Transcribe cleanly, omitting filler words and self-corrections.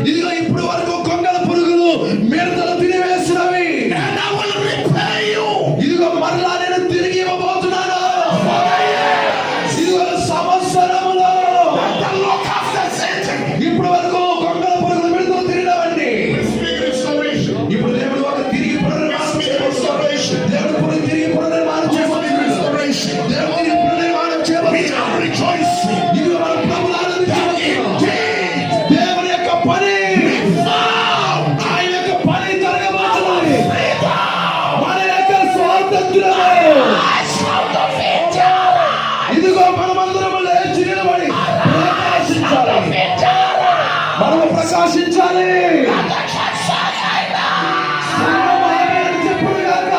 ఇదిగో ఇప్పుడు వరకు కొంగల పురుగులు మిడతలు తినివేసినవి. ఇదిగో మరలా నేను తిరిగి ఇవ్వబోతున్నాను. ఇదిగో సంవత్సరములో ఇప్పుడు వరకు కొంగల పురుగులు మిడతలు తినవండి. ఇప్పుడు దేవుడు ఒక తిరిగి పునర్నిర్మాణం చేయబోతున్నాడు. దేవుడు తిరిగి పునర్నిర్మాణం చేయబోతున్నాడు. దేవుడు తిరిగి పునర్నిర్మాణం చేయబోతున్నాడు. ఇదిగో మన ప్రభువు ఆనందించబోతున్నాడు. దేవుని యొక్క పని, ఆయన యొక్క పని జరగబోతున్నది. మన యొక్క స్వాతంత్రము. ఇదిగో మనమందరము లేచి నిలబడి ప్రకాశించాలి. మనము ప్రకాశించాలి. చెప్పుడు గాక.